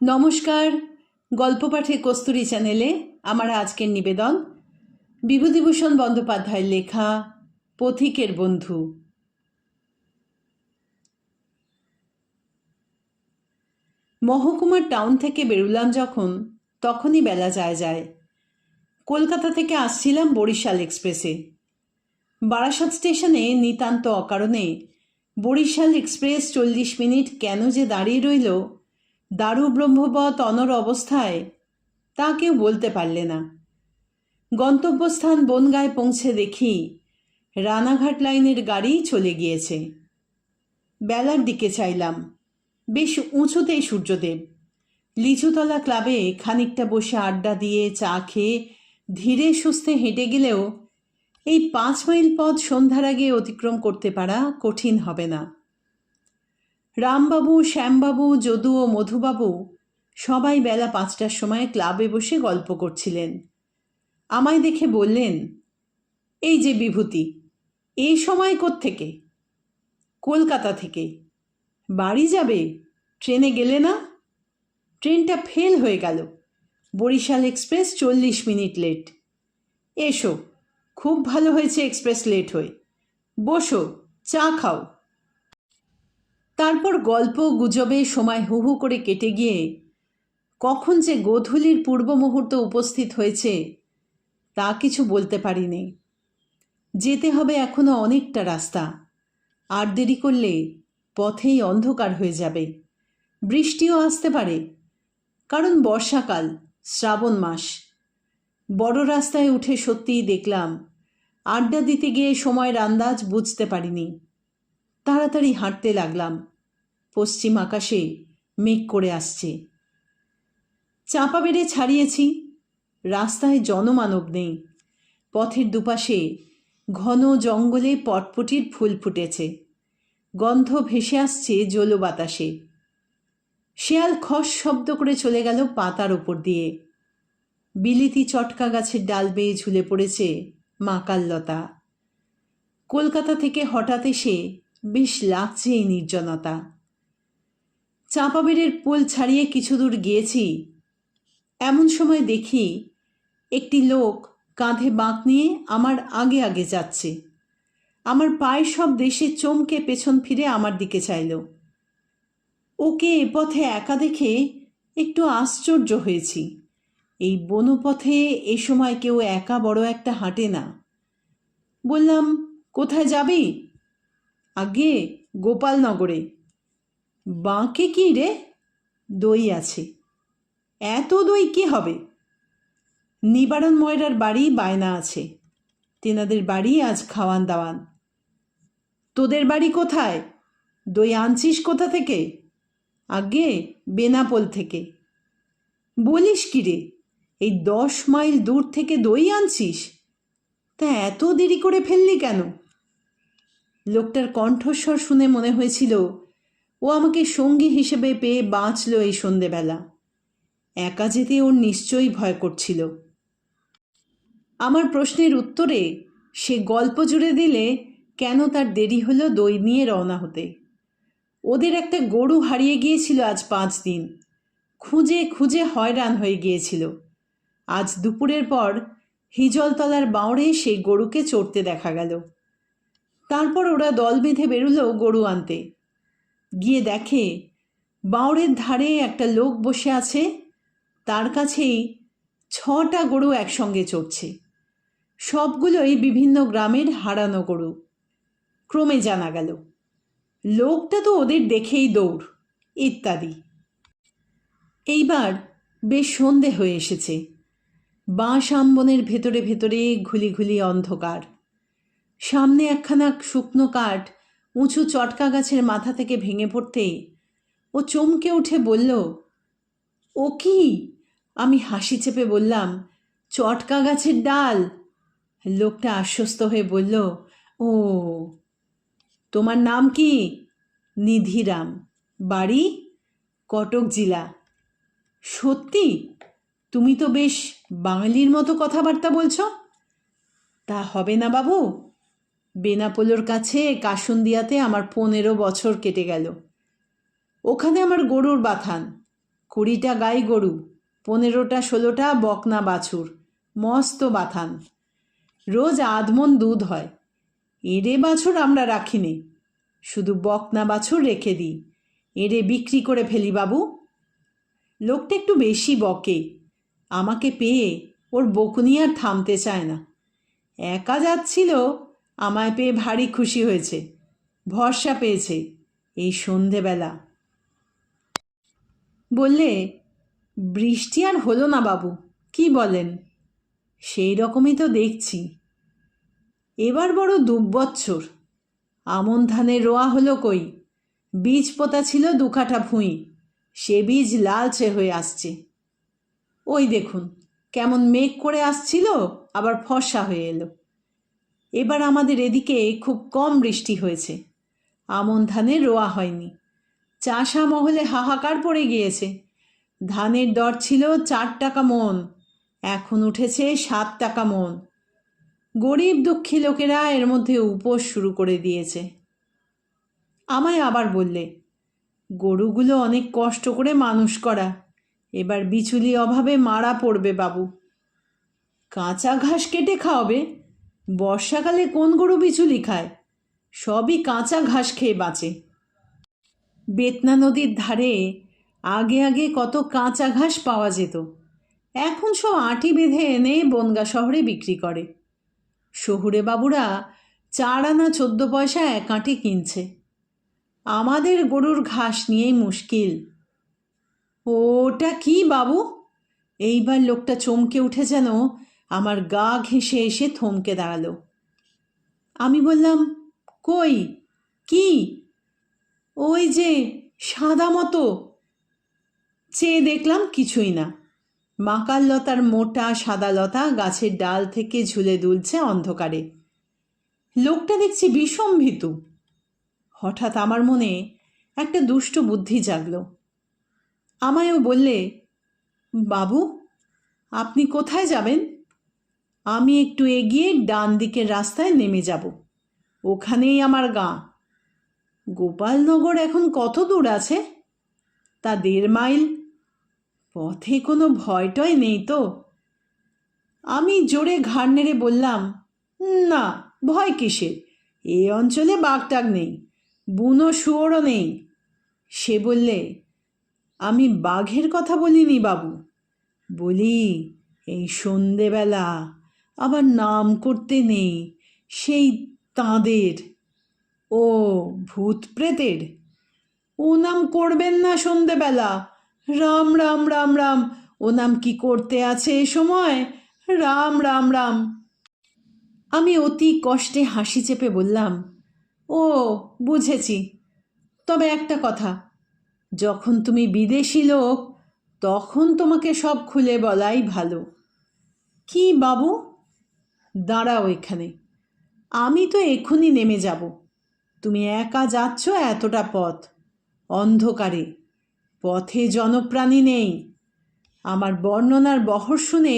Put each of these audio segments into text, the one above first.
নমস্কার। গল্প পাঠে কস্তুরী চ্যানেলে আমার আজকের নিবেদন বিভূতিভূষণ বন্দ্যোপাধ্যায়ের লেখা পথিকের বন্ধু। মহকুমার টাউন থেকে বেরুলাম যখন, তখনই বেলা যায়। কলকাতা থেকে আসছিলাম বরিশাল এক্সপ্রেসে। বারাসাত স্টেশনে নিতান্ত অকারণে বরিশাল এক্সপ্রেস 40 মিনিট কেন যে দাঁড়িয়ে রইল দারু ব্রহ্মবৎ অনর অবস্থায়, তা কেউ বলতে পারলে না। গন্তব্যস্থান বনগাঁয় পৌঁছে দেখি রানাঘাট লাইনের গাড়ি চলে গিয়েছে। বেলার দিকে চাইলাম, বেশ উঁচুতেই সূর্যদেব। লিচুতলা ক্লাবে খানিকটা বসে আড্ডা দিয়ে চা খেয়ে ধীরে সুস্থে হেঁটে গেলেও এই 5 মাইল পথ সন্ধ্যার আগে অতিক্রম করতে পারা কঠিন হবে না। রামবাবু, শ্যামবাবু, যদু ও মধুবাবু সবাই বেলা 5টার সময় ক্লাবে বসে গল্প করছিলেন। আমায় দেখে বললেন, এই যে বিভূতি, এই সময় কোত্থেকে? কলকাতা থেকে। বাড়ি যাবে? ট্রেনে গেলে না? ট্রেনটা ফেল হয়ে গেল। Barishal express 40 minute late. এসো, খুব ভালো হয়েছে এক্সপ্রেস লেট হয়ে। বসো, চা খাও। তারপর গল্প গুজবে সময় হু হু করে কেটে গিয়ে কখন যে গোধূলির পূর্ব মুহূর্ত উপস্থিত হয়েছে তা কিছু বলতে পারিনি। যেতে হবে এখনো অনেকটা রাস্তা। আর দেরি করলে পথেই অন্ধকার হয়ে যাবে। বৃষ্টিও আসতে পারে, কারণ বর্ষাকাল, শ্রাবণ মাস। বড় রাস্তায় উঠে সত্যিই দেখলাম আড্ডা দিতে গিয়ে সময়ের আন্দাজ বুঝতে পারিনি। তাড়াতাড়ি হাঁটতে লাগলাম। পশ্চিম আকাশে মেঘ করে আসছে। চাপা বেড়ে ছাড়িয়েছি। রাস্তায় জনমানব নেই। পথের দুপাশে ঘন জঙ্গলে পটপটির ফুল ফুটেছে। গন্ধ ভেসে আসছে জলো বাতাসে। শেয়াল খস শব্দ করে চলে গেল পাতার ওপর দিয়ে। বিলিতি চটকা গাছের ডাল বেয়ে ঝুলে পড়েছে মাকাললতা। কলকাতা থেকে হঠাৎ এসে বেশ লাগছে এই নির্জনতা। চাঁপাবেড়ের পোল ছাড়িয়ে কিছু দূর গিয়েছি, এমন সময় দেখি একটি লোক কাঁধে বাঁক নিয়ে আমার আগে আগে যাচ্ছে। আমার পায়ের সব দেশে চমকে পেছন ফিরে আমার দিকে চাইল। ওকে এ পথে একা দেখে একটু আশ্চর্য হয়েছি। এই বনপথে এ সময় কেউ একা বড় একটা হাঁটে না। বললাম, কোথায় যাবি? আগে গোপালনগরে। বাঁকে কি রে? দই আছে। এত দই কি হবে? নিবারণ ময়রার বাড়ি বায়না আছে। তেনাদের বাড়ি আজ খাওয়ান দাওয়ান। তোদের বাড়ি কোথায়? দই আনছিস কোথা থেকে? আগে বেনাপোল থেকে। বলিস কি রে, এই 10 মাইল দূর থেকে দই আনছিস? তা এত দেরি করে ফেললি কেন? লোকটার কণ্ঠস্বর শুনে মনে হয়েছিল ও আমাকে সঙ্গী হিসেবে পেয়ে বাঁচল এই সন্ধেবেলা। একা যেতে ওর নিশ্চয়ই ভয় করছিল। আমার প্রশ্নের উত্তরে সে গল্প জুড়ে দিলে কেন তার দেরি হলো দই নিয়ে রওনা হতে। ওদের একটা গরু হারিয়ে গিয়েছিল আজ 5 দিন। খুঁজে খুঁজে হয়রান হয়ে গিয়েছিল। আজ দুপুরের পর হিজলতলার বাঁওড়ে সেই গরুকে চড়তে দেখা গেল। তারপর ওরা দল বেঁধে বেরুলো গরু আনতে। গিয়ে দেখে বাঁওড়ের ধারে একটা লোক বসে আছে, তার কাছেই 6টা গরু একসঙ্গে চড়ছে। সবগুলোই বিভিন্ন গ্রামের হারানো গরু। ক্রমে জানা গেল লোকটা তো ওদের দেখেই দৌড়, ইত্যাদি। এইবার বেশ সন্ধে হয়ে এসেছে। বাঁশ আমবনের ভেতরে ভেতরে ঘুলি ঘুলি অন্ধকার। সামনে একখানা শুকনো কাঠ উঁচু চটকা গাছের মাথা থেকে ভেঙে পড়তেই ও চমকে উঠে বলল, ও কি? আমি হাসি চেপে বললাম, চটকা গাছের ডাল। লোকটা আশ্বস্ত হয়ে বলল, ও, তোমার নাম কি? নিধিরাম। বাড়ি? কটক জেলা। সত্যি? তুমি তো বেশ বাঙালির মতো কথাবার্তা বলছো। তা হবে না বাবু। বেনাপোলোর কাছে কাসুন্দিয়াতে আমার 15 বছর কেটে গেল। ওখানে আমার গরুর বাথান। 20টা গাই গরু, 15টা 16টা বকনা বাছুর, মস্ত বাথান। রোজ আধমন দুধ হয়। এঁড়ে বাছুর আমরা রাখিনি, শুধু বকনা বাছুর রেখে দিই। এঁড়ে বিক্রি করে ফেলি বাবু। লোকটা একটু বেশি বকে। আমাকে পেয়ে ওর বকুনি আর থামতে চায় না। একা যাচ্ছিল, আমায় পেয়ে ভারী খুশি হয়েছে, ভরসা পেয়েছে। এই সন্ধেবেলা বললে, বৃষ্টি আর হলো না বাবু, কি বলেন? সেই রকমই তো দেখছি। এবার বড় দুর্বৎসর। আমন ধানের রোয়া হলো কই? বীজ পোতা ছিল 2 কাঠা ভুঁই, সে বীজ লালচে হয়ে আসছে। ওই দেখুন কেমন মেঘ করে আসছিল, আবার ফর্সা হয়ে এলো। এবার আমাদের এদিকে খুব কম বৃষ্টি হয়েছে, আমন ধানের রোয়া হয়নি। চাষা মহলে হাহাকার পড়ে গিয়েছে। ধানের দর ছিল 4 টাকা মন, এখন উঠেছে 7 টাকা মন। গরিব দুঃখী লোকেরা এর মধ্যে উপোস শুরু করে দিয়েছে। আমায় আবার বললে, গরুগুলো অনেক কষ্ট করে মানুষ করা, এবার বিচুলি অভাবে মারা পড়বে বাবু। কাঁচা ঘাস কেটে খাওয়াবে? বর্ষাকালে কোন গরু বিচুলি খায়? সবই কাঁচা ঘাস খেয়ে বাঁচে। বেতনা নদীর ধারে আগে আগে কত কাঁচা ঘাস পাওয়া যেত, এখন সব আঁটি বেঁধে এনে বনগা শহরে বিক্রি করে। শহুরে বাবুরা 4 আনা 14 পয়সা 1 আঁটি কিনছে। আমাদের গরুর ঘাস নিয়েই মুশকিল। ওটা কি বাবু? এইবার লোকটা চমকে উঠে যেন আমার গা ঘেঁষে এসে থমকে দাঁড়ালো। আমি বললাম, কই, কি? ওই যে সাদা মতো। চেয়ে দেখলাম কিছুই না। মাকাল লতার মোটা সাদা লতা গাছের ডাল থেকে ঝুলে দুলছে অন্ধকারে। লোকটা দেখছি বিষম ভীতু। হঠাৎ আমার মনে একটা দুষ্ট বুদ্ধি জাগল। আমায়ও বললে, বাবু আপনি কোথায় যাবেন? আমি একটু এগিয়ে ডান দিকের রাস্তায় নেমে যাব, ওখানেই আমার গাঁ। গোপালনগর এখন কত দূর আছে? তা 1.5 মাইল। পথে কোনো ভয়টয় নেই তো? আমি জোরে ঘাড় নেড়ে বললাম, না, ভয় কিসের, এ অঞ্চলে বাঘটাগ নেই, বুনো শুয়োরও নেই। সে বললে, আমি বাঘের কথা বলিনি বাবু, বলি এই সন্ধেবেলা আবার নাম করতে নেই, সেই তাঁদের। ও ভূত প্রেতের? ও নাম করবেন না সন্ধেবেলা। রাম রাম রাম রাম, ও নাম কি করতে আছে এ সময়? রাম রাম রাম। আমি অতি কষ্টে হাসি চেপে বললাম, ও বুঝেছি। তবে একটা কথা, যখন তুমি বিদেশি লোক তখন তোমাকে সব খুলে বলাই ভালো। কি বাবু? দাঁড়াও এখানে, আমি তো এক্ষুনি নেমে যাব। তুমি একা যাচ্ছ এতটা পথ, অন্ধকারে, পথে জনপ্রাণী নেই। আমার বর্ণনার বহর শুনে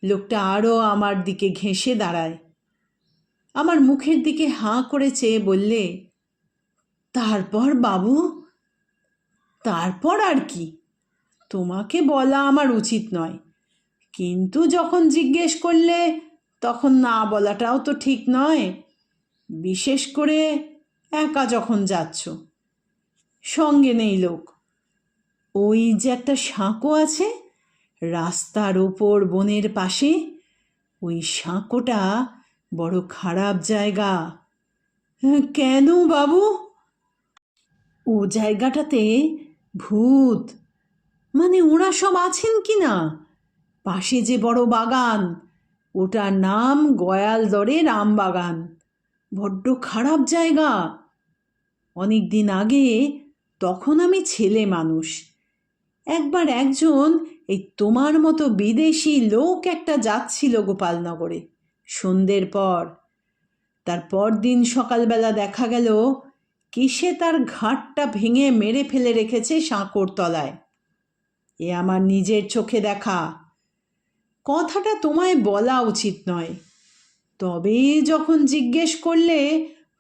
লোকটা আরও আমার দিকে ঘেঁষে দাঁড়ায়। আমার মুখের দিকে হাঁ করে চেয়ে বললে, তারপর বাবু? তারপর আর কি, তোমাকে বলা আমার উচিত নয়, কিন্তু যখন জিজ্ঞেস করলে তখন না বলাটাও তো ঠিক নয়, বিশেষ করে একা যখন যাচ্ছ, সঙ্গে নেই লোক। ওই যে একটা সাঁকো আছে রাস্তার ওপর বনের পাশে, ওই সাঁকোটা বড় খারাপ জায়গা। কেন বাবু? ও জায়গাটাতে ভূত, মানে ওরা সব আছেন কি না? পাশে যে বড় বাগান, ওটার নাম গয়ালদরের আম বাগান, বড্ড খারাপ জায়গা। অনেক দিন আগে, তখন আমি ছেলে মানুষ, একবার একজন এই তোমার মতো বিদেশি লোক একটা যাচ্ছিল গোপালনগরে সন্ধ্যের পর। তার পরদিন সকালবেলা দেখা গেল কিসে তার ঘাটটা ভেঙে মেরে ফেলে রেখেছে সাঁকোর তলায়। এ আমার নিজের চোখে দেখা। কথাটা তোমায় বলা উচিত নয়, তবে যখন জিজ্ঞেস করলে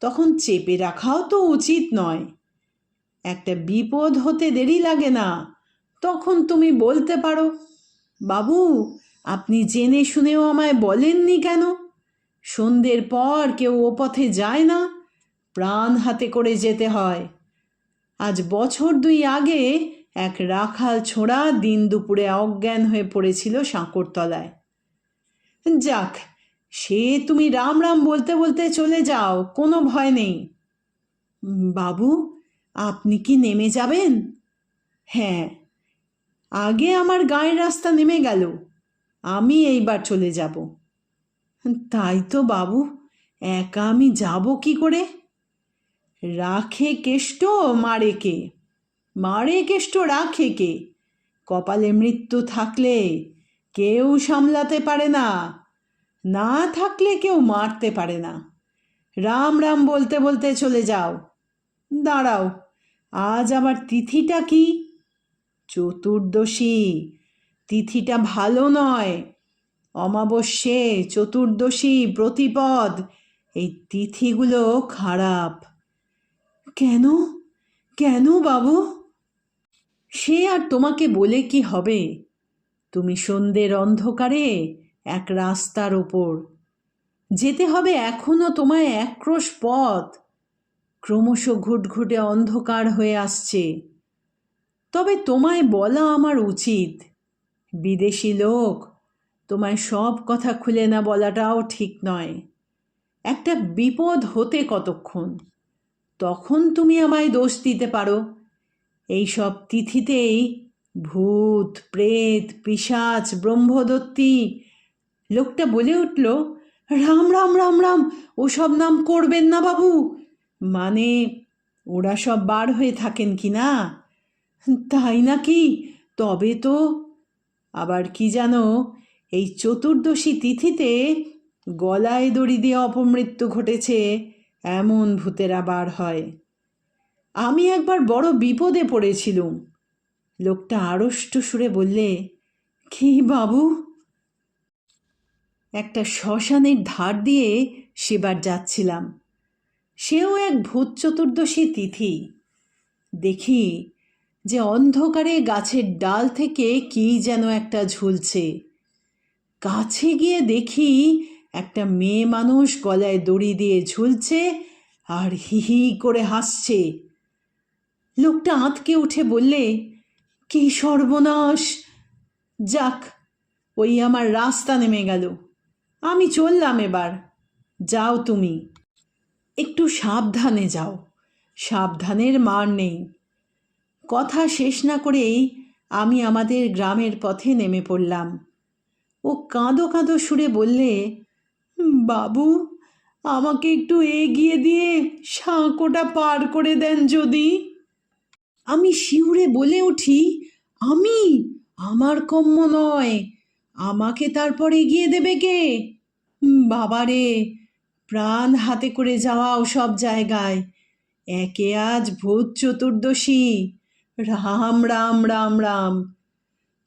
তখন চেপে রাখাও তো উচিত নয়। একটা বিপদ হতে দেরি লাগে না, তখন তুমি বলতে পারো, বাবু আপনি জেনে শুনেও আমায় বলেননি কেন? সন্ধ্যের পর কেউ ও পথে যায় না, প্রাণ হাতে করে যেতে হয়। আজ বছর 2 আগে এক রাখাল ছোড়া দিন দুপুরে অজ্ঞান হয়ে পড়েছিল সাঁকোরতলায়। যাক, সে তুমি রাম রাম বলতে বলতে চলে যাও, কোনো ভয় নেই। বাবু আপনি কি নেমে যাবেন? হ্যাঁ, আগে আমার গায়ের রাস্তা নেমে গেল, আমি এইবার চলে যাব। তাই তো বাবু, একা আমি যাব কি করে? রাখে কেষ্ট মারে কে, মারে কেষ্ট রাখে কে। কপালে মৃত্যু থাকলে কেউ সামলাতে পারে না, না থাকলে কেউ মারতে পারে না। রাম রাম বলতে বলতে চলে যাও। দাঁড়াও, আজ আবার তিথিটা কি? চতুর্দশী। তিথিটা ভালো নয়। অমাবস্যে, চতুর্দশী, প্রতিপদ, এই তিথিগুলো খারাপ। কেন কেন বাবু? সে আর তোমাকে বলে কি হবে? তুমি সন্ধ্যের অন্ধকারে এক রাস্তার ওপর, যেতে হবে এখনো তোমায় একক্রোশ পথ। ক্রমশ ঘুটঘুটে অন্ধকার হয়ে আসছে। তবে তোমায় বলা আমার উচিত, বিদেশি লোক, তোমায় সব কথা খুলে না বলাটাও ঠিক নয়। একটা বিপদ হতে কতক্ষণ, তখন তুমি আমায় দোষ দিতে পারো। এই সব তিথিতেই ভূত, প্রেত, পিশাচ, ব্রহ্মদত্তী। লোকটা বলে উঠল, রাম রাম রাম রাম, ওসব নাম করবেন না বাবু। মানে ওরা সব বার হয়ে থাকেন কি না? তাই নাকি? তবে তো। আবার কি জানো, এই চতুর্দশী তিথিতে গলায় দড়ি দিয়ে অপমৃত্যু ঘটেছে এমন ভূতেরা বার হয়। আমি একবার বড় বিপদে পড়েছিলুম। লোকটা আড়ষ্ট সুরে বললে, কি বাবু? একটা শ্মশানের ধার দিয়ে সেবার যাচ্ছিলাম। সেও এক ভূত চতুর্দশী তিথি। দেখি যে অন্ধকারে গাছের ডাল থেকে কি যেন একটা ঝুলছে। কাছে গিয়ে দেখি একটা মেয়ে মানুষ গলায় দড়ি দিয়ে ঝুলছে আর হি হি করে হাসছে। লোকটা আঁতকে উঠে বললে, কি সর্বনাশ! যাক, ওই আমার রাস্তা নেমে গেল। আমি চললাম এবার। যাও তুমি, একটু সাবধানে যাও, সাবধানের মার নেই। কথা শেষ না করেই আমি আমাদের গ্রামের পথে নেমে পড়লাম। ও কাঁদো কাঁদো সুরে বললে, বাবু আমাকে একটু এগিয়ে দিয়ে সাঁকোটা পার করে দেন যদি। আমি শিউরে বলে উঠি, আমি? আমার কম্য নয়, আমাকে তারপর এগিয়ে দেবে কে? বাবারে, প্রাণ হাতে করে যাওয়া ওসব জায়গায়, একে আজ ভূত চতুর্দশী। রাম রাম রাম রাম।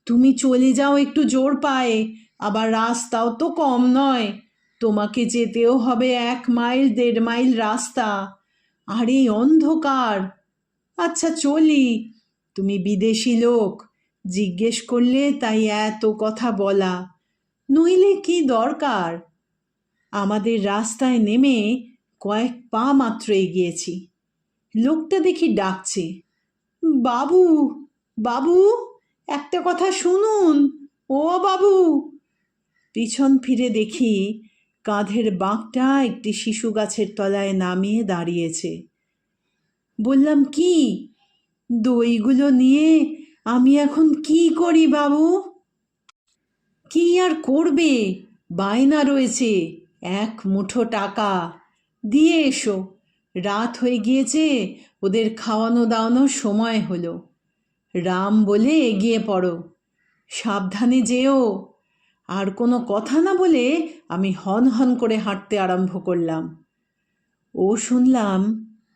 তুমি চলে যাও একটু জোর পায়ে, আবার রাস্তাও তো কম নয়, তোমাকে যেতেও হবে 1 মাইল 1.5 মাইল রাস্তা, আর এই অন্ধকার। আচ্ছা চলি, তুমি বিদেশি লোক, জিজ্ঞেস করলে তাই এত কথা বলা, নইলে কি দরকার? আমাদের রাস্তায় নেমে কয়েক পা মাত্র এগিয়েছি, লোকটা দেখি ডাকছে, বাবু বাবু, একটা কথা শুনুন, ও বাবু। পিছন ফিরে দেখি কাঁধের বাঁকটা একটি শিশু গাছের তলায় নামিয়ে দাঁড়িয়েছে। বললাম, কি? দইগুলো নিয়ে আমি এখন কি করি বাবু? কি আর করবে, বায়না রয়েছে 1 মুঠো টাকা, দিয়ে এসো। রাত হয়ে গিয়েছে, ওদের খাওয়ানো দাওয়ানোর সময় হলো। রাম বলে এগিয়ে পড়ো, সাবধানে যেও। আর কোনো কথা না বলে আমি হন হন করে হাঁটতে আরম্ভ করলাম। ও শুনলাম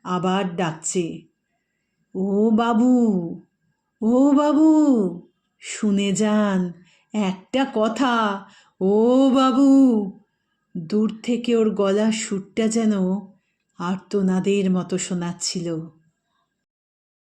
আবার ডাকছে, ও বাবু, ও বাবু, শুনে যান একটা কথা, ও বাবু। দূর থেকে ওর গলার সুরটা যেন আর্তনাদের মতো শোনাচ্ছিল।